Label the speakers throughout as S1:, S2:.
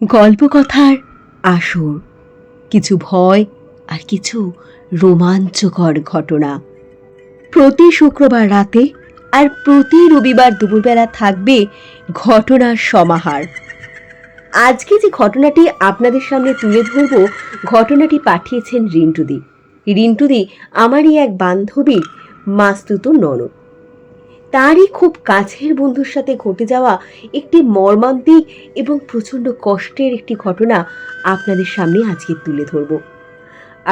S1: গল্পকথার আসর, কিছু ভয় আর কিছু রোমাঞ্চকর ঘটনা। প্রতি শুক্রবার রাতে আর প্রতি রবিবার দুপুরবেলা থাকবে ঘটনার সমাহার। আজকে যে ঘটনাটি আপনাদের সামনে তুলে ধরব, ঘটনাটি পাঠিয়েছেন রিন্টুদি। রিন্টুদি আমারই এক বান্ধবীর মাস্তুতো ননদ। তারই খুব কাছের বন্ধুর সাথে ঘটে যাওয়া একটি মর্মান্তিক এবং প্রচণ্ড কষ্টের একটি ঘটনা আপনাদের সামনে আজকে তুলে ধরব।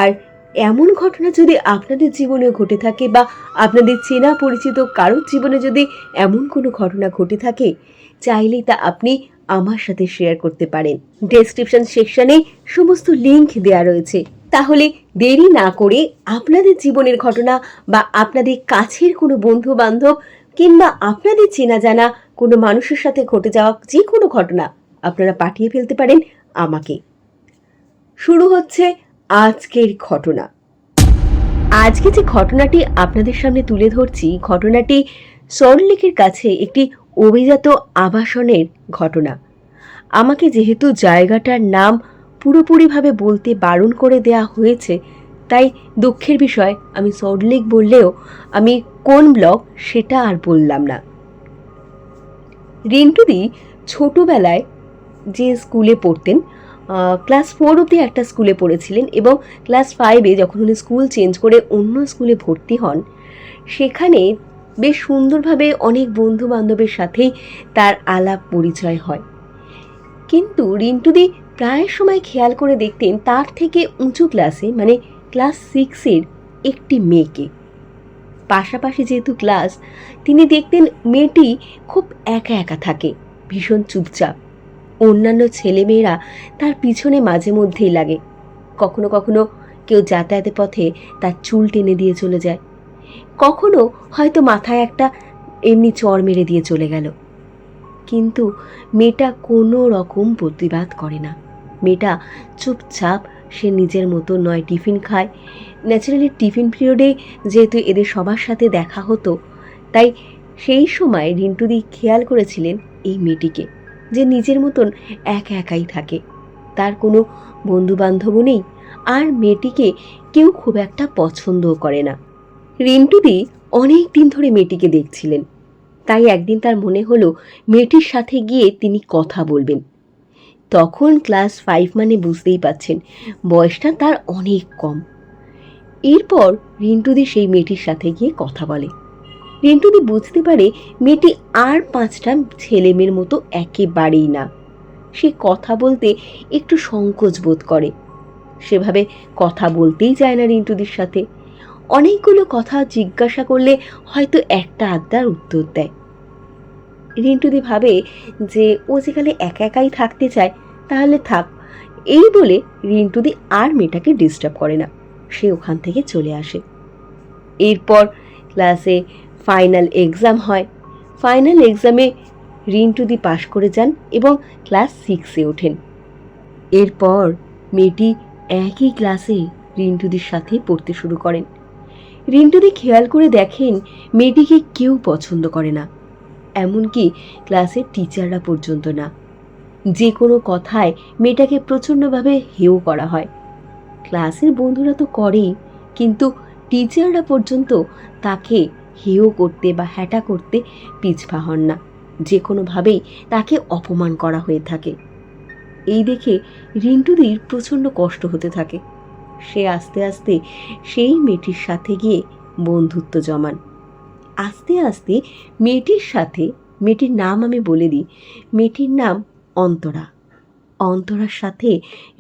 S1: আর এমন ঘটনা যদি আপনাদের জীবনেও ঘটে থাকে বা আপনাদের চেনা পরিচিত কারোর জীবনে যদি এমন কোনো ঘটনা ঘটে থাকে, চাইলেই তা আপনি আমার সাথে শেয়ার করতে পারেন। ডেসক্রিপশন সেকশনে সমস্ত লিংক দেওয়া রয়েছে। তাহলে দেরি না করে আপনাদের জীবনের ঘটনা বা আপনাদের কাছের কোনো বন্ধু বান্ধব কিংবা আপনাদের চেনা জানা কোনো মানুষের সাথে ঘটে যাওয়া যে কোনো ঘটনা আপনারা পাঠিয়ে ফেলতে পারেন আমাকে। শুরু হচ্ছে আজকের ঘটনা। আজকে যে ঘটনাটি আপনাদের সামনে তুলে ধরছি, ঘটনাটি সল্টলেকের কাছে একটি অভিজাত আবাসনের ঘটনা। আমাকে যেহেতু জায়গাটার নাম পুরোপুরিভাবে বলতে বারণ করে দেয়া হয়েছে, তাই দুঃখের বিষয় আমি সল্টলেক বললেও আমি কোন ব্লক সেটা আর বললাম না। রিন্টুদি ছোটোবেলায় যে স্কুলে পড়তেন, ক্লাস 4 অবধি একটা স্কুলে পড়েছিলেন এবং ক্লাস 5-এ যখন উনি স্কুল চেঞ্জ করে অন্য স্কুলে ভর্তি হন, সেখানে বেশ সুন্দরভাবে অনেক বন্ধু বান্ধবের সাথেই তার আলাপ পরিচয় হয়। কিন্তু রিন্টুদি প্রায় সময় খেয়াল করে দেখতেন তার থেকে উঁচু ক্লাসে, মানে ক্লাস 6-এর একটি মেয়েকে। পাশাপাশি যেহেতু ক্লাস, তিনি দেখতেন মেয়েটি খুব একা একা থাকে, ভীষণ চুপচাপ। অন্যান্য ছেলেমেয়েরা তার পিছনে মাঝে মধ্যেই লাগে। কখনো কখনো কেউ যাতায়াতের পথে তার চুল টেনে দিয়ে চলে যায়, কখনো হয়তো মাথায় একটা এমনি চড় মেরে দিয়ে চলে গেল। কিন্তু মেয়েটা কোনো রকম প্রতিবাদ করে না। মেয়েটা চুপচাপ, সে নিজের মতো নয় টিফিন খায়। ন্যাচারালি টিফিন পিরিয়ডে যেহেতু এদের সবার সাথে দেখা হতো, তাই সেই সময় রিন্টুদি খেয়াল করেছিলেন এই মেয়েটিকে, যে নিজের মতন একা একাই থাকে, তার কোনো বন্ধুবান্ধবও নেই, আর মেয়েটিকে কেউ খুব একটা পছন্দও করে না। রিন্টুদি অনেক দিন ধরে মেয়েটিকে দেখছিলেন, তাই একদিন তার মনে হলো মেয়েটির সাথে গিয়ে তিনি কথা বলবেন। তখন ক্লাস 5, মানে বুঝতেই পাচ্ছেন বয়সটা তার অনেক কম। এরপর রিন্টুদি সেই মেয়েটির সাথে গিয়ে কথা বলে। রিন্টুদি বুঝতে পারে মেয়েটি আর 5টা ছেলে মেয়ের মতো একেবারেই না। সে কথা বলতে একটু সংকোচ বোধ করে, সেভাবে কথা বলতেই চায় না রিন্টুদির সাথে। অনেকগুলো কথা জিজ্ঞাসা করলে হয়তো একটা আধটার উত্তর দেয়। রিন্টুদি ভাবে যে ও যেখানে একা একাই থাকতে চায় তাহলে থাক, এই বলে রিন্টুদি আর মেয়েটাকে ডিস্টার্ব করে না, সে ওখান থেকে চলে আসে। এরপর ক্লাসে ফাইনাল এক্সাম হয়। ফাইনাল এক্সামে রিন্টুদি পাশ করে যান এবং ক্লাস 6-এ ওঠেন। এরপর মেয়েটি একই ক্লাসে রিন্টুদির সাথে পড়তে শুরু করেন। রিন্টুদি খেয়াল করে দেখেন মেয়েটিকে কেউ পছন্দ করে না, এমনকি ক্লাসের টিচাররা পর্যন্ত না। যে কোনো কথায় মেয়েটাকে প্রচণ্ডভাবে হেয় করা হয়। ক্লাসের বন্ধুরা তো করেই, কিন্তু টিচাররা পর্যন্ত তাকে হেয় করতে বা হ্যাটা করতে পিছপা হন না। যে কোনোভাবেই তাকে অপমান করা হয়ে থাকে। এই দেখে রিন্টুদির প্রচণ্ড কষ্ট হতে থাকে। সে আস্তে আস্তে সেই মেয়েটির সাথে গিয়ে বন্ধুত্ব জমান। আস্তে আস্তে মেয়েটির সাথে, মেয়েটির নাম আমি বলে দিই, মেয়েটির নাম অন্তরা। অন্তরার সাথে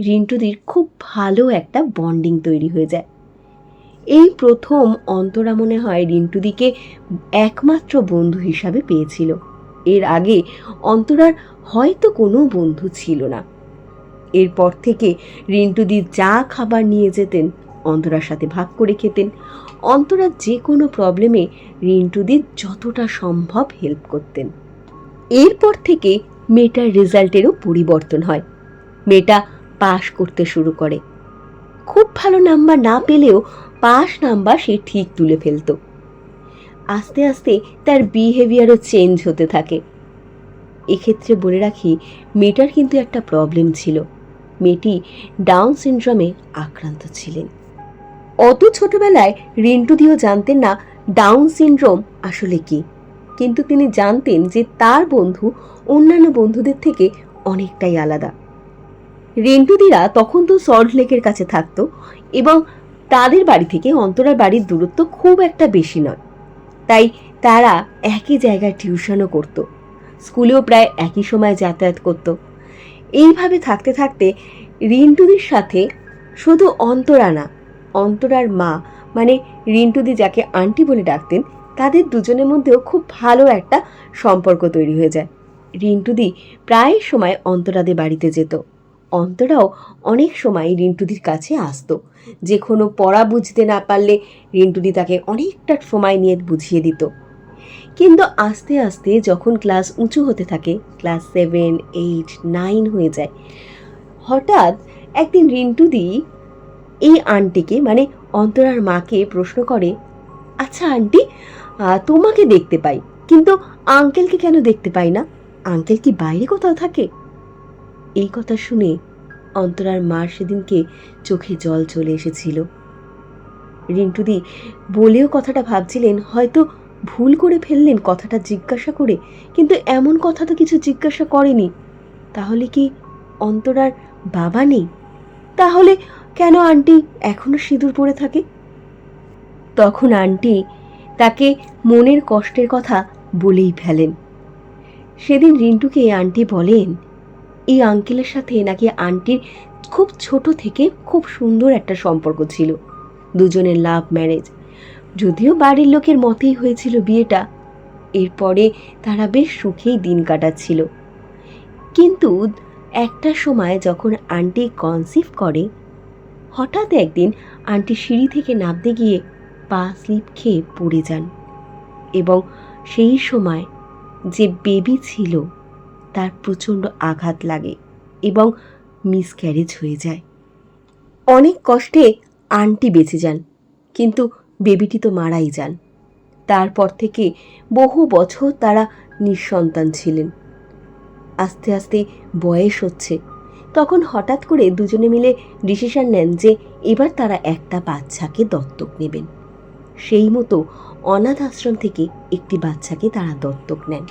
S1: রিন্টুদির খুব ভালো একটা বন্ডিং তৈরি হয়ে যায়। এই প্রথম অন্তরা মনে হয় রিন্টুদিকে একমাত্র বন্ধু হিসাবে পেয়েছিল। এর আগে অন্তরার হয়তো কোনো বন্ধু ছিল না। এরপর থেকে রিন্টুদি যা খাবার নিয়ে যেতেন অন্তরার সাথে ভাগ করে খেতেন। অন্তরার যে কোনো প্রবলেমে রিন্টুদির যতটা সম্ভব হেল্প করতেন। এরপর থেকে মেয়েটার রেজাল্টেরও পরিবর্তন হয়। মেয়েটা পাশ করতে শুরু করে। খুব ভালো নাম্বার না পেলেও পাস নাম্বার সে ঠিক তুলে ফেলত। আস্তে আস্তে তার বিহেভিয়ারও চেঞ্জ হতে থাকে। এক্ষেত্রে বলে রাখি, মেয়েটার কিন্তু একটা প্রবলেম ছিল। মেয়েটি ডাউন সিনড্রোমে আক্রান্ত ছিলেন। অত ছোটবেলায় রিন্টুদিও জানতেন না ডাউন সিনড্রোম আসলে কি, কিন্তু তিনি জানতেন যে তার বন্ধু অন্যান্য বন্ধুদের থেকে অনেকটাই আলাদা। রিন্টুদিরা তখন তো সল্টলেকের কাছে থাকতো এবং তাদের বাড়ি থেকে অন্তরার বাড়ির দূরত্ব খুব একটা বেশি নয়, তাই তারা একই জায়গায় টিউশনও করতো, স্কুলেও প্রায় একই সময় যাতায়াত করত। এইভাবে থাকতে থাকতে রিন্টুদির সাথে শুধু অন্তরা না, অন্তরার মা মানে রিন্টুদি যাকে আন্টি বলে ডাকতেন, তাদের দুজনের মধ্যেও খুব ভালো একটা সম্পর্ক তৈরি হয়ে যায়। রিন্টুদি প্রায় সময় অন্তরাদের বাড়িতে যেত, অন্তরাও অনেক সময় রিন্টুদির কাছে আসতো। যে কোনো পড়া বুঝতে না পারলে রিন্টুদি তাকে অনেকটা সময় নিয়ে বুঝিয়ে দিত। কিন্তু আস্তে আস্তে যখন ক্লাস উঁচু হতে থাকে, ক্লাস 7, 8, 9 হয়ে যায়, হঠাৎ একদিন রিন্টুদি এই আন্টিকে মানে অন্তরার মাকে প্রশ্ন করে, আচ্ছা আন্টি, তোমাকে দেখতে পাই কিন্তু আঙ্কেলকে কেন দেখতে পাই না? আঙ্কেল কি বাইরে কোথাও থাকে? এই কথা শুনে অন্তরার মার সেদিনকে চোখে জল চলে এসেছিল। রিন্টুদি বলেও কথাটা ভাবছিলেন হয়তো ভুল করে ফেললেন কথাটা জিজ্ঞাসা করে, কিন্তু এমন কথা তো কিছু জিজ্ঞাসা করেনি। তাহলে কি অন্তরার বাবা নেই? তাহলে কেন আন্টি এখনো সিঁদুর পরে থাকে? তখন আন্টি তাকে মনের কষ্টের কথা বলেই ফেলেন। সেদিন রিন্টুকে আন্টি বলেন, এই আঙ্কেলের সাথে নাকি আন্টির খুব ছোট থেকে খুব সুন্দর একটা সম্পর্ক ছিল, দুজনের লাভ ম্যারেজ, যদিও বাড়ির লোকের মতেই হয়েছিল বিয়েটা। এরপরে তারা বেশ সুখেই দিন কাটাচ্ছিল। কিন্তু একটা সময় যখন আন্টি কনসিভ করে, হঠাৎ একদিন আন্টি সিঁড়ি থেকে নামতে গিয়ে পা স্লিপ খেয়ে পড়ে যান এবং সেই সময় যে বেবি ছিল তার প্রচণ্ড আঘাত লাগে এবং মিসক্যারেজ হয়ে যায়। অনেক কষ্টে আন্টি বেঁচে যান, কিন্তু বেবিটি তো মারাই যান। তারপর থেকে বহু বছর তারা নিঃসন্তান ছিলেন। আস্তে আস্তে বয়স হচ্ছে, তখন হঠাৎ করে দুজনে মিলে ডিসিশন নেন যে এবার তারা একটা বাচ্চাকে দত্তক নেবেন। সেই মতো অনাথ আশ্রম থেকে একটি বাচ্চাকে তারা দত্তক নেন,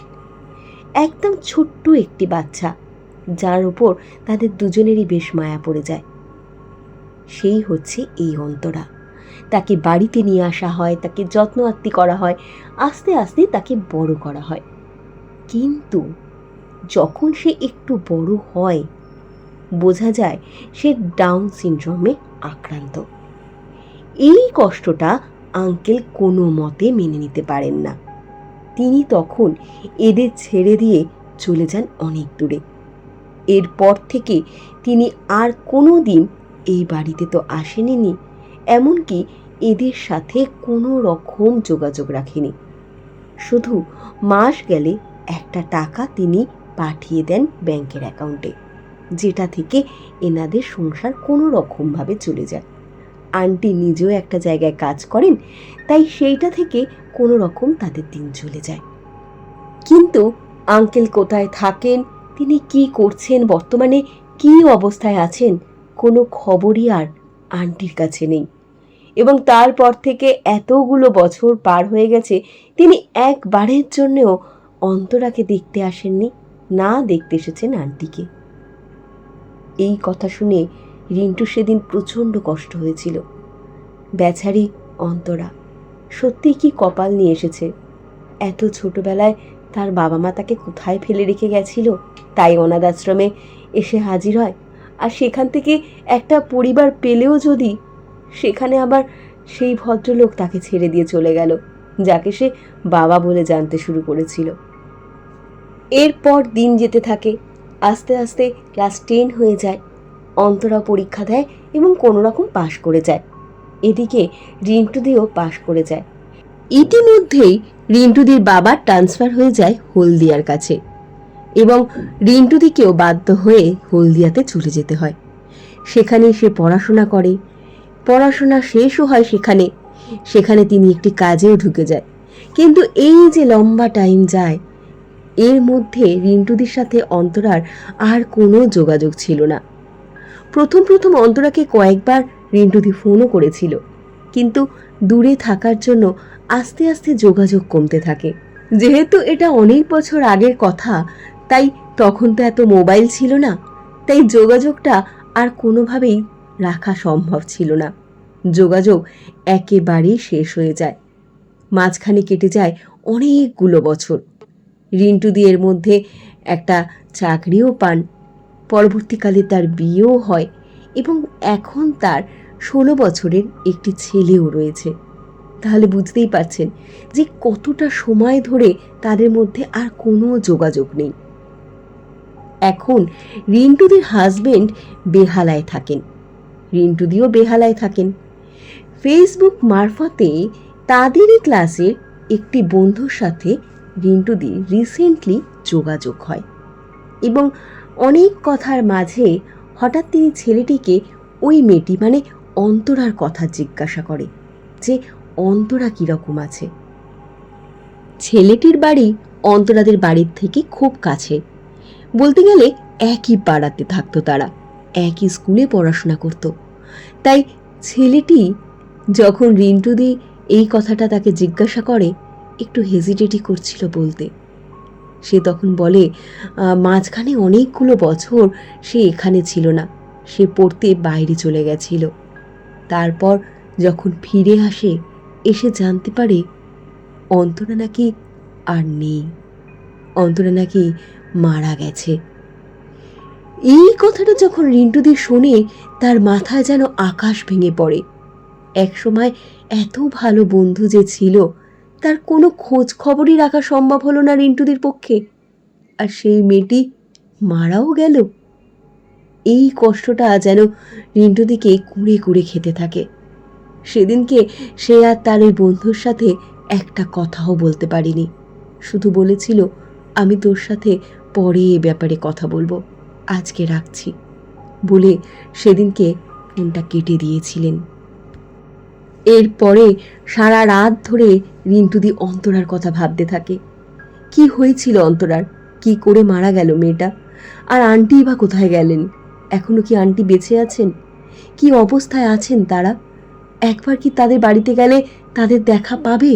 S1: একদম ছোট্ট একটি বাচ্চা, যার উপর তাদের দুজনেরই বেশ মায়া পড়ে যায়। সেই হচ্ছে এই অন্তরা। তাকে বাড়িতে নিয়ে আসা হয়, তাকে যত্ন আত্তি করা হয়, আস্তে আস্তে তাকে বড় করা হয়। কিন্তু যখন সে একটু বড় হয়, বোঝা যায় সে ডাউন সিনড্রোমে আক্রান্ত। এই কষ্টটা আঙ্কেল কোনো মতে মেনে নিতে পারেন না। তিনি তখন এদের ছেড়ে দিয়ে চলে যান অনেক দূরে। এরপর থেকে তিনি আর কোনো দিন এই বাড়িতে তো আসেনি, এমনকি এদের সাথে কোনো রকম যোগাযোগ রাখেনি। শুধু মাস গেলে একটা টাকা তিনি পাঠিয়ে দেন ব্যাংকের অ্যাকাউন্টে, যেটা থেকে এনাদের সংসার কোনো রকমভাবে চলে যায়। আন্টি নিজেও একটা জায়গায় কাজ করেন, তাই সেইটা থেকে কোনো রকম তাদের দিন চলে যায়। কিন্তু আঙ্কেল কোথায় থাকেন, তিনি কি করছেন, বর্তমানে কি অবস্থায় আছেন, কোনো খবরই আর আন্টির কাছে নেই। এবং তারপর থেকে এতগুলো বছর পার হয়ে গেছে, তিনি একবারের জন্যও অন্তরাকে দেখতে আসেননি, না দেখতে এসেছেন আন্টিকে। এই কথা শুনে রিন্টু সেদিন প্রচণ্ড কষ্ট হয়েছিল। বেচারি অন্তরা সত্যি কি কপাল নিয়ে এসেছে। এত ছোটবেলায় তার বাবা মা তাকে কোথায় ফেলে রেখে গেছিল, তাই অনাথ আশ্রমে এসে হাজির হয়। আর সেখান থেকে একটা পরিবার পেলেও যদি, সেখানে আবার সেই ভদ্রলোক তাকে ছেড়ে দিয়ে চলে গেল, যাকে সে বাবা বলে জানতে শুরু করেছিল। এরপর দিন যেতে থাকে, আস্তে আস্তে ক্লাস 10 হয়ে যায়। অন্তরা পরীক্ষা দেয় এবং কোনো রকম পাশ করে যায়। এদিকে রিন্টুদিও পাশ করে যায়। ইতিমধ্যেই রিন্টুদির বাবার ট্রান্সফার হয়ে যায় হলদিয়ার কাছে এবং রিন্টুদিকেও বাধ্য হয়ে হলদিয়াতে চলে যেতে হয়। সেখানে সে পড়াশোনা করে, পড়াশোনা শেষও হয় সেখানে তিনি একটি কাজেও ঢুকে যায়। কিন্তু এই যে লম্বা টাইম যায়, এর মধ্যে রিন্টুদির সাথে অন্তরার আর কোনো যোগাযোগ ছিল না। প্রথম প্রথম অন্তরাকে কয়েকবার রিন্টুদি ফোনও করেছিল, কিন্তু দূরে থাকার জন্য আস্তে আস্তে যোগাযোগ কমতে থাকে। যেহেতু এটা অনেক বছর আগের কথা, তাই তখন তো এত মোবাইল ছিল না, তাই যোগাযোগটা আর কোনোভাবেই রাখা সম্ভব ছিল না। যোগাযোগ একেবারেই শেষ হয়ে যায়। মাঝখানে কেটে যায় অনেকগুলো বছর। রিন্টুদি এর মধ্যে একটা চাকরিও পান, পরবর্তীকালে তার বিয়েও হয় এবং এখন তার 16 বছরের একটি ছেলেও রয়েছে। তাহলে বুঝতেই পারছেন যে কতটা সময় ধরে তাদের মধ্যে আর কোনো যোগাযোগ নেই। এখন রিন্টুদির হাজবেন্ড বেহালায় থাকেন, রিন্টুদিও বেহালায় থাকেন। ফেসবুক মারফতে তাদেরই ক্লাসের একটি বন্ধুর সাথে রিন্টুদি রিসেন্টলি যোগাযোগ হয় এবং অনেক কথার মাঝে হঠাৎ তিনি ছেলেটিকে ওই মেয়েটি মানে অন্তরার কথা জিজ্ঞাসা করে যে অন্তরা কীরকম আছে। ছেলেটির বাড়ি অন্তরাদের বাড়ির থেকে খুব কাছে, বলতে গেলে একই পাড়াতে থাকতো তারা, একই স্কুলে পড়াশোনা করত। তাই ছেলেটি যখন রিন্টুদি এই কথাটা তাকে জিজ্ঞাসা করে একটু হেজিটেটই করছিল বলতে। সে তখন বলে মাঝখানে অনেকগুলো বছর সে এখানে ছিল না, সে পড়তে বাইরে চলে গেছিল। তারপর যখন ফিরে আসে, এসে জানতে পারে অন্তরা নাকি আর নেই, অন্তরা নাকি মারা গেছে। এই কথাটা যখন রিন্টুদি শোনে, তার মাথায় যেন আকাশ ভেঙে পড়ে। একসময় এত ভালো বন্ধু যে ছিল, তার কোনো খোঁজ খবরই রাখা সম্ভব হলো না রিন্টুদির পক্ষে, আর সেই মেয়েটি মারাও গেল। এই কষ্টটা যেন রিন্টুদিকে কুড়ে কুড়ে খেতে থাকে। সেদিনকে সে আর তার ওই বন্ধুর সাথে একটা কথাও বলতে পারিনি, শুধু বলেছিল আমি তোর সাথে পরে এ ব্যাপারে কথা বলবো, আজকে রাখছি বলে সেদিনকে ফোনটা কেটে দিয়েছিলেন। এরপরে সারা রাত ধরে রিন্টুদি অন্তরার কথা ভাবতে থাকে। কি হয়েছিল অন্তরার, কি করে মারা গেল মেয়েটা, আর আন্টি বা কোথায় গেলেন, এখনো কি আন্টি বেঁচে আছেন, কি অবস্থায় আছেন তারা, একবার কি তাদের বাড়িতে গেলে তাদের দেখা পাবে?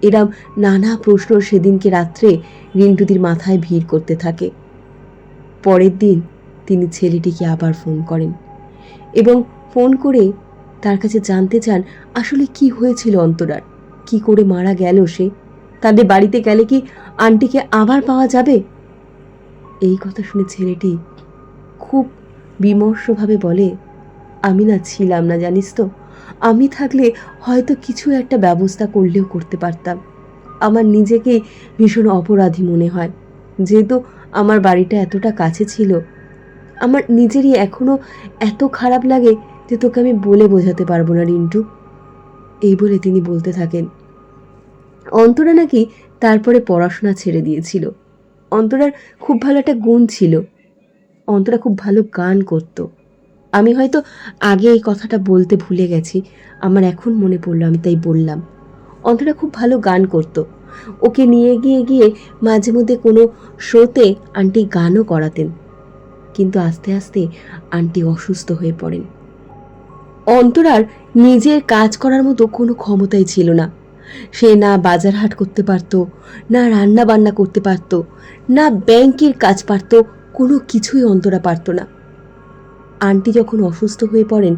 S1: এরম নানা প্রশ্ন সেদিনকে রাত্রে রিন্টুদির মাথায় ভিড় করতে থাকে। পরের দিন তিনি ছেলেটিকে আবার ফোন করেন এবং ফোন করে তার কাছে জানতে চান আসলে কি হয়েছিল অন্তরার, কি করে মারা গেল সে, তাদের বাড়িতে গেলে কি আন্টিকে আবার পাওয়া যাবে। এই কথা শুনে ছেলেটি খুব বিমর্ষভাবে বলে, আমি না ছিলাম না জানিস তো, আমি থাকলে হয়তো কিছু একটা ব্যবস্থা করলেও করতে পারতাম। আমার নিজেকেই ভীষণ অপরাধী মনে হয়, যেহেতু আমার বাড়িটা এতটা কাছে ছিল। আমার নিজেরই এখনো এত খারাপ লাগে যে তোকে আমি বলে বোঝাতে পারবো না রিন্টু। এই বলে তিনি বলতে থাকেন। অন্তরা নাকি তারপরে পড়াশোনা ছেড়ে দিয়েছিল। অন্তরার খুব ভালো একটা গুণ ছিল, অন্তরা খুব ভালো গান করতো। আমি হয়তো আগে এই কথাটা বলতে ভুলে গেছি, আমার এখন মনে পড়লো, আমি তাই বললাম। অন্তরা খুব ভালো গান করতো, ওকে নিয়ে গিয়ে মাঝে মধ্যে কোনো শোতে আন্টি গানও করাতেন, কিন্তু আস্তে আস্তে আন্টি অসুস্থ হয়ে পড়েন। অন্তরার নিজের কাজ করার মতো কোনো ক্ষমতাই ছিল না। সে না বাজার হাট করতে পারত, না রান্না বান্না করতে পারত, না ব্যাংকের কাজ পারত, কোনো কিছুই অন্তরা পারত না। আন্টি যখন অসুস্থ হয়ে পড়েন,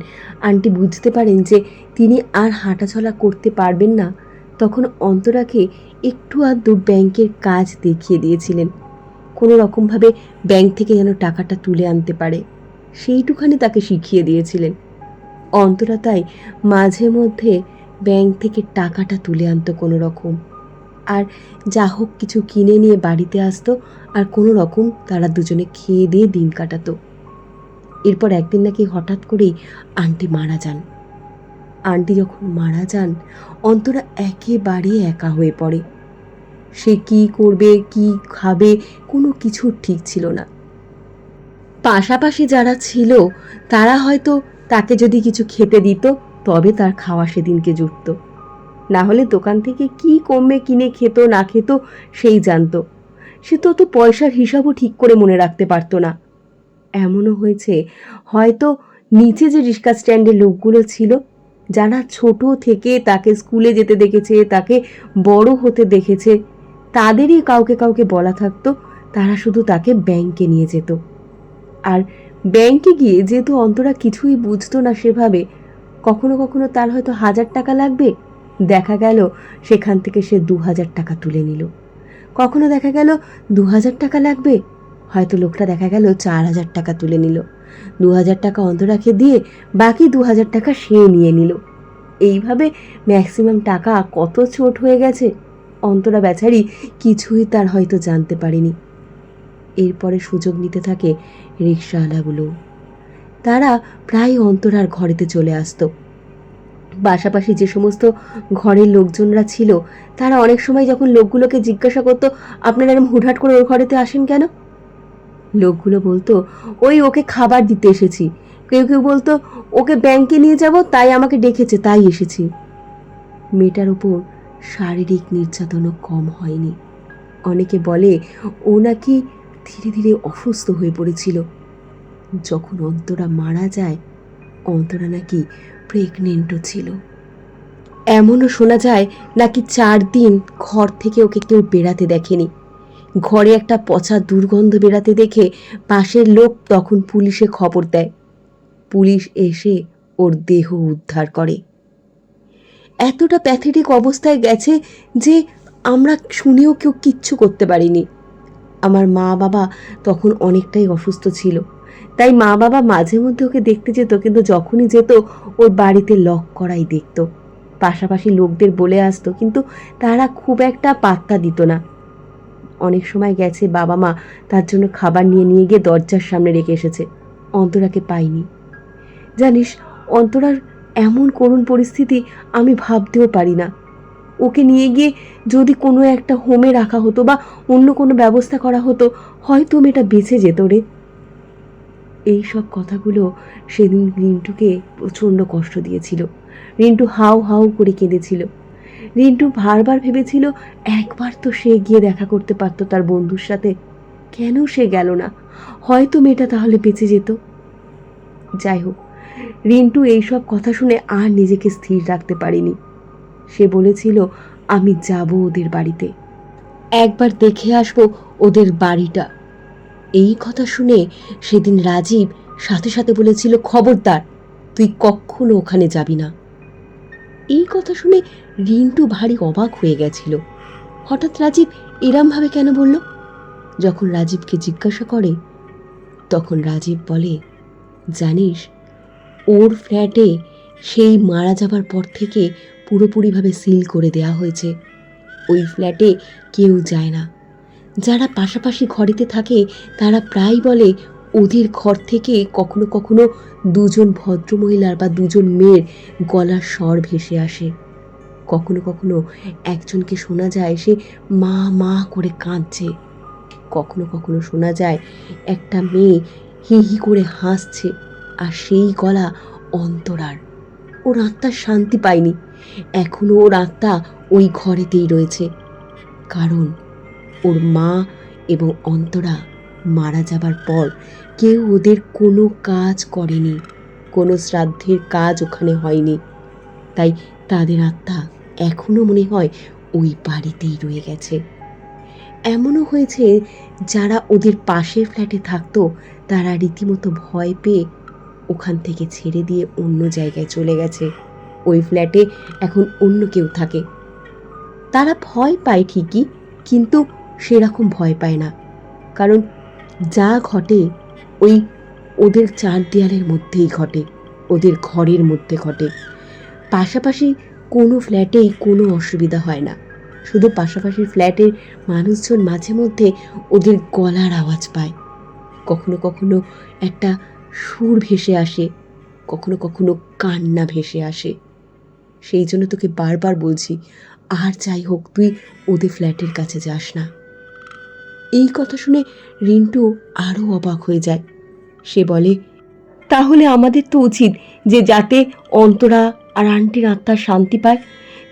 S1: আন্টি বুঝতে পারেন যে তিনি আর হাঁটাচলা করতে পারবেন না, তখন অন্তরাকে একটু আধটু ব্যাংকের কাজ দেখিয়ে দিয়েছিলেন। কোনো রকমভাবে ব্যাংক থেকে যেন টাকাটা তুলে আনতে পারে, সেইটুখানি তাকে শিখিয়ে দিয়েছিলেন। অন্তরা তাই মাঝে মধ্যে ব্যাংক থেকে টাকাটা তুলে আনতো কোনো রকম, আর যা হোক কিছু কিনে নিয়ে বাড়িতে আসতো, আর কোনো রকম তারা দুজনে খেয়ে দিয়ে দিন কাটাতো। এরপর একদিন নাকি হঠাৎ করেই আন্টি মারা যান। আন্টি যখন মারা যান, অন্তরা একেবারে একা হয়ে পড়ে। সে কি করবে, কি খাবে, কোনো কিছু ঠিক ছিল না। পাশাপাশি যারা ছিল তারা হয়তো তাকে যদি কিছু খেতে দিত তবে তার খাওয়া সেদিনকে জুটত, না হলে দোকান থেকে কি কমবে কিনে খেত না খেত সেই জানতো। সে তো অত পয়সার হিসাবও ঠিক করে মনে রাখতে পারতো না। এমনও হয়েছে হয়তো নিচে যে রিক্সা স্ট্যান্ডের লোকগুলো ছিল, যারা ছোট থেকে তাকে স্কুলে যেতে দেখেছে, তাকে বড় হতে দেখেছে, তাদেরই কাউকে কাউকে বলা থাকতো, তারা শুধু তাকে ব্যাংকে নিয়ে যেত। আর ব্যাংকে গিয়ে যেহেতু অন্তরা কিছুই বুঝতো না সেভাবে, কখনো কখনো তার হয়তো 1000 টাকা লাগবে, দেখা গেল সেখান থেকে সে 2000 টাকা তুলে নিল। কখনো দেখা গেল 2000 টাকা লাগবে, হয়তো লোকটা দেখা গেল 4000 টাকা তুলে নিল। 2000 টাকা অন্তরাকে দিয়ে বাকি 2000 টাকা সে নিয়ে নিল। এইভাবে ম্যাক্সিমাম টাকা কত চোট হয়ে গেছে, অন্তরা বেচারি কিছুই তার হয়তো জানতে পারেনি। এরপরে সুযোগ নিতে থাকে রিক্সাওয়ালাগুলো। তারা প্রায় অন্তরার ঘরেতে চলে আসতো। পাশাপাশি যে সমস্ত ঘরের লোকজনরা ছিল, তারা অনেক সময় যখন লোকগুলোকে জিজ্ঞাসা করতো, আপনারা এরকম হুটহাট করে ওর ঘরেতে আসেন কেন, লোকগুলো বলতো, ওকে খাবার দিতে এসেছি। কেউ কেউ বলতো, ওকে ব্যাংকে নিয়ে যাব, তাই আমাকে ডেকেছে, তাই এসেছি। মেয়েটার উপর শারীরিক নির্যাতনও কম হয়নি। অনেকে বলে ও নাকি ধীরে ধীরে অসুস্থ হয়ে পড়েছিল। যখন অন্তরা মারা যায়, অন্তরা নাকি প্রেগনেন্টও ছিল। এমনও শোনা যায় নাকি 4 দিন ঘর থেকে ওকে কেউ বেরাতে দেখেনি। ঘরে একটা পচা দুর্গন্ধ বেরাতে দেখে পাশের লোক তখন পুলিশে খবর দেয়। পুলিশ এসে ওর দেহ উদ্ধার করে। এতটা প্যাথেটিক অবস্থায় গেছে যে আমরা শুনেও কেউ কিচ্ছু করতে পারিনি। আমার মা বাবা তখন অনেকটাই অসুস্থ ছিল, তাই মা বাবা মাঝে মধ্যে ওকে দেখতে যেত, কিন্তু যখনই যেত ওর বাড়িতে লক করাই দেখত। পাশাপাশি লোকদের বলে আসতো, কিন্তু তারা খুব একটা পাত্তা দিত না। অনেক সময় গেছে বাবা মা তার জন্য খাবার নিয়ে নিয়ে গিয়ে দরজার সামনে রেখে এসেছে, অন্তরাকে পাইনি। জানিস, অন্তরার এমন করুণ পরিস্থিতি আমি ভাবতেও পারি না। ওকে নিয়ে গিয়ে যদি কোনো একটা হোমে রাখা হতো বা অন্য কোনো ব্যবস্থা করা হতো, হয়তো মেয়েটা বেঁচে যেত রে। এই সব কথাগুলো সেদিন রিন্টুকে প্রচণ্ড কষ্ট দিয়েছিল। রিন্টু হাউ হাউ করে কেঁদেছিল। রিন্টু বারবার ভেবেছিল একবার তো সে গিয়ে দেখা করতে পারতো তার বন্ধুর সাথে, কেন সে গেল না, হয়তো মেয়েটা তাহলে বেঁচে যেত। যাই হোক, রিন্টু এইসব কথা শুনে আর নিজেকে স্থির রাখতে পারেনি। সে বলেছিল, আমি যাব ওদের বাড়িতে, একবার দেখে আসবো ওদের বাড়িটা। এই কথা শুনে সেদিন রাজীব সাথে সাথে বলেছিল, খবরদার, তুই কখনো ওখানে যাবি না। এই কথা শুনে রিন্টু ভারী অবাক হয়ে গেছিল। হঠাৎ রাজীব এরমভাবে কেন বলল? যখন রাজীবকে জিজ্ঞাসা করে, তখন রাজীব বলে, জানিস, ওর ফ্ল্যাটে সেই মারা যাবার পর থেকে পুরোপুরিভাবে সিল করে দেয়া হয়েছে। ওই ফ্ল্যাটে কেউ যায় না। যারা পাশাপাশি ঘরেতে থাকে তারা প্রায় বলে ওদের ঘর থেকে কখনো কখনো 2জন ভদ্রমহিলার বা 2জন মেয়ের গলার স্বর ভেসে আসে। কখনো কখনো একজনকে শোনা যায় সে মা মা করে কাঁদছে। কখনো কখনো শোনা যায় একটা মেয়ে হি হি করে হাসছে, আর সেই গলা অন্তরার। ওর আত্মার শান্তি পায়নি, এখনো ওর আত্মা ওই ঘরেতেই রয়েছে। কারণ ওর মা এবং অন্তরা মারা যাবার পর কেউ ওদের কোনো কাজ করেনি, কোনো শ্রাদ্ধের কাজ ওখানে হয়নি, তাই তাদের আত্মা এখনো মনে হয় ওই বাড়িতেই রয়ে গেছে। এমনও হয়েছে যারা ওদের পাশের ফ্ল্যাটে থাকতো তারা রীতিমতো ভয় পেয়ে ওখান থেকে ছেড়ে দিয়ে অন্য জায়গায় চলে গেছে। ওই ফ্ল্যাটে এখন অন্য কেউ থাকে। তারা ভয় পায় ঠিকই, কিন্তু সেরকম ভয় পায় না, কারণ যা ঘটে ওই ওদের 4 দেয়ালের মধ্যেই ঘটে, ওদের ঘরের মধ্যে ঘটে। পাশাপাশি কোনো ফ্ল্যাটেই কোনো অসুবিধা হয় না, শুধু পাশাপাশি ফ্ল্যাটের মানুষজন মাঝে মধ্যে ওদের গলার আওয়াজ পায়। কখনো কখনো একটা সুর ভেসে আসে, কখনো কখনো কান্না ভেসে আসে। সেই জন্য তোকে বারবার বলছি, আর যাই হোক তুই ওদের ফ্ল্যাটের কাছে যাস না। এই কথা শুনে রিন্টু আরও অবাক হয়ে যায়। সে বলে, তাহলে আমাদের তো উচিত যে যাতে অন্তরা আর আন্টির আত্মার শান্তি পায়।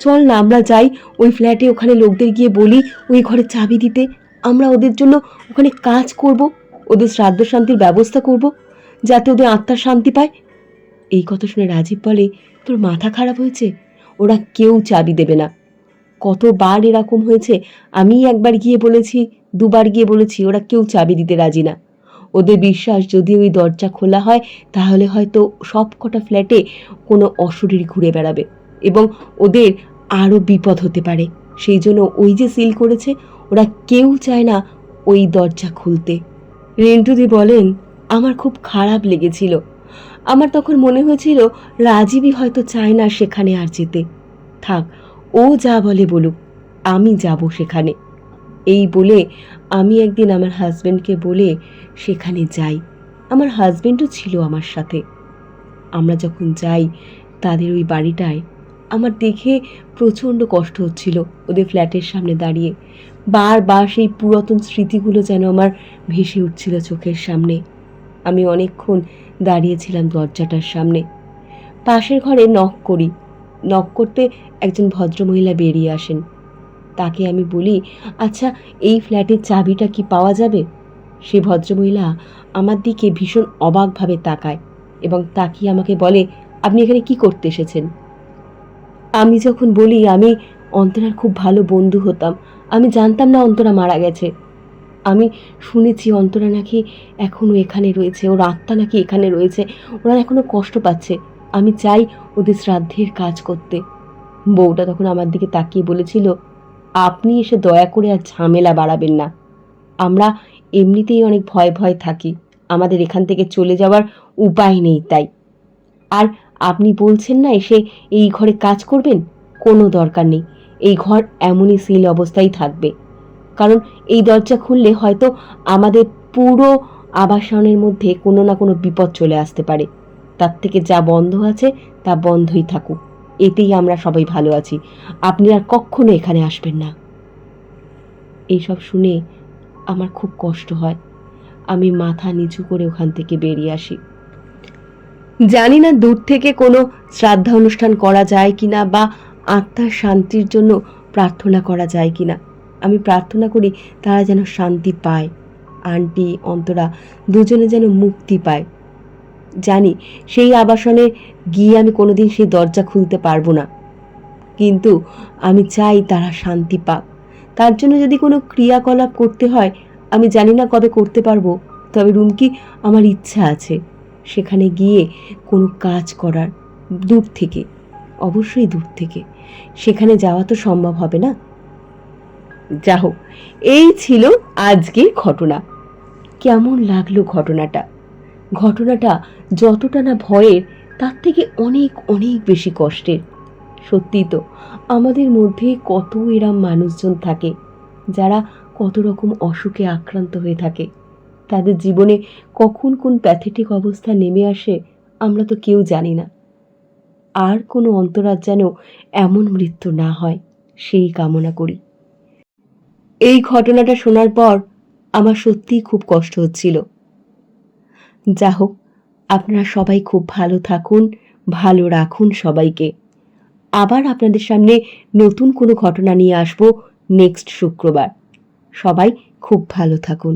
S1: চল না আমরা যাই ওই ফ্ল্যাটে, ওখানে লোকদের গিয়ে বলি ওই ঘরে চাবি দিতে, আমরা ওদের জন্য ওখানে কাজ করব, ওদের শ্রাদ্ধ শান্তির ব্যবস্থা করব, যাতে ওদের আত্মার শান্তি পায়। এই কথা শুনে রাজীব বলে, তোর মাথা খারাপ হয়েছে? ওরা কেউ চাবি দেবে না। কতবার এরকম হয়েছে, আমি একবার গিয়ে বলেছি, দুবার গিয়ে বলেছি, ওরা কেউ চাবি দিতে রাজি না। ওদের বিশ্বাস যদি ওই দরজা খোলা হয় তাহলে হয়তো সব কটা ফ্ল্যাটে কোনো অশরীর ঘুরে বেড়াবে এবং ওদের আরও বিপদ হতে পারে। সেই জন্য ওই যে সিল করেছে, ওরা কেউ চায় না ওই দরজা খুলতে। রিন্টুদি বলেন, আমার খুব খারাপ লেগেছিল। আমার তখন মনে হয়েছিল রাজীবই হয়তো চায় না সেখানে আর যেতে। থাক, ও যা বলে বলুক, আমি যাব সেখানে। এই বলে আমি একদিন আমার হাজব্যান্ডকে বলে সেখানে যাই। আমার হাজব্যান্ডও ছিল আমার সাথে। আমরা যখন যাই তাদের ওই বাড়িটায়, আমার দেখে প্রচণ্ড কষ্ট হচ্ছিল ওদের ফ্ল্যাটের সামনে দাঁড়িয়ে। বারবার সেই পুরাতন স্মৃতিগুলো যেন আমার ভেসে উঠছিল চোখের সামনে। আমি অনেকক্ষণ দাঁড়িয়েছিলাম দরজাটার সামনে। পাশের ঘরে নক করি। নক করতে একজন ভদ্রমহিলা বেরিয়ে আসেন। তাকে আমি বলি, আচ্ছা এই ফ্ল্যাটের চাবিটা কি পাওয়া যাবে? সে ভদ্রমহিলা আমার দিকে ভীষণ অবাকভাবে তাকায় এবং তাকিয়ে আমাকে বলে, আপনি এখানে কি করতে এসেছেন? আমি যখন বলি আমি অন্তরার খুব ভালো বন্ধু হতাম, আমি জানতাম না অন্তরা মারা গেছে। আমি শুনেছি অন্তরা নাকি এখনও এখানে রয়েছে, ওর আত্মা নাকি এখানে রয়েছে, ওরা এখনও কষ্ট পাচ্ছে। আমি চাই ওদের শ্রাদ্ধের কাজ করতে। বউটা তখন আমার দিকে তাকিয়ে বলেছিল, আপনি এসে দয়া করে আর ঝামেলা বাড়াবেন না। আমরা এমনিতেই অনেক ভয় ভয় থাকি, আমাদের এখান থেকে চলে যাওয়ার উপায় নেই তাই। আর আপনি বলছেন না এসে এই ঘরে কাজ করবেন, কোনো দরকার নেই। এই ঘর এমনই সিল অবস্থায় থাকবে, কারণ এই দরজা খুললে হয়তো আমাদের পুরো আবাসনের মধ্যে কোনো না কোনো বিপদ চলে আসতে পারে। তার থেকে যা বন্ধ আছে তা বন্ধই থাকুক, এতেই আমরা সবাই ভালো আছি। আপনি আর কখনো এখানে আসবেন না। এইসব শুনে আমার খুব কষ্ট হয়। আমি মাথা নিচু করে ওখান থেকে বেরিয়ে আসি। জানি না দূর থেকে কোনো শ্রাদ্ধা অনুষ্ঠান করা যায় কিনা বা আত্মার শান্তির জন্য প্রার্থনা করা যায় কিনা। আমি প্রার্থনা করি তারা যেন শান্তি পায়, আন্টি অন্তরা দুজনে যেন মুক্তি পায়। জানি সেই আবাসনে গিয়ে আমি কোনোদিন সেই দরজা খুলতে পারবো না, কিন্তু আমি চাই তারা শান্তি পাক। তার জন্য যদি কোনো ক্রিয়াকলাপ করতে হয়, আমি জানি না কবে করতে পারবো, তবে রুমকি আমার ইচ্ছা আছে সেখানে গিয়ে কোনো কাজ করার। দূর থেকে, অবশ্যই দূর থেকে, সেখানে যাওয়া তো সম্ভব হবে না। যা হোক, এই ছিল আজকের ঘটনা। কেমন লাগলো ঘটনাটা? ঘটনাটা যতটা না ভয়ের, তার থেকে অনেক অনেক বেশি কষ্টের। সত্যি তো, আমাদের মধ্যে কত এরম মানুষজন থাকে যারা কত রকম অসুখে আক্রান্ত হয়ে থাকে। তাদের জীবনে কখন কোন প্যাথেটিক অবস্থা নেমে আসে আমরা তো কেউ জানি না। আর কোনো অন্তরার যেন এমন মৃত্যু না হয় সেই কামনা করি। এই ঘটনাটা শোনার পর আমার সত্যিই খুব কষ্ট হচ্ছিল। যা হোক, আপনারা সবাই খুব ভালো থাকুন, ভালো রাখুন সবাইকে। আবার আপনাদের সামনে নতুন কোনো ঘটনা নিয়ে আসবো নেক্সট শুক্রবার। সবাই খুব ভালো থাকুন।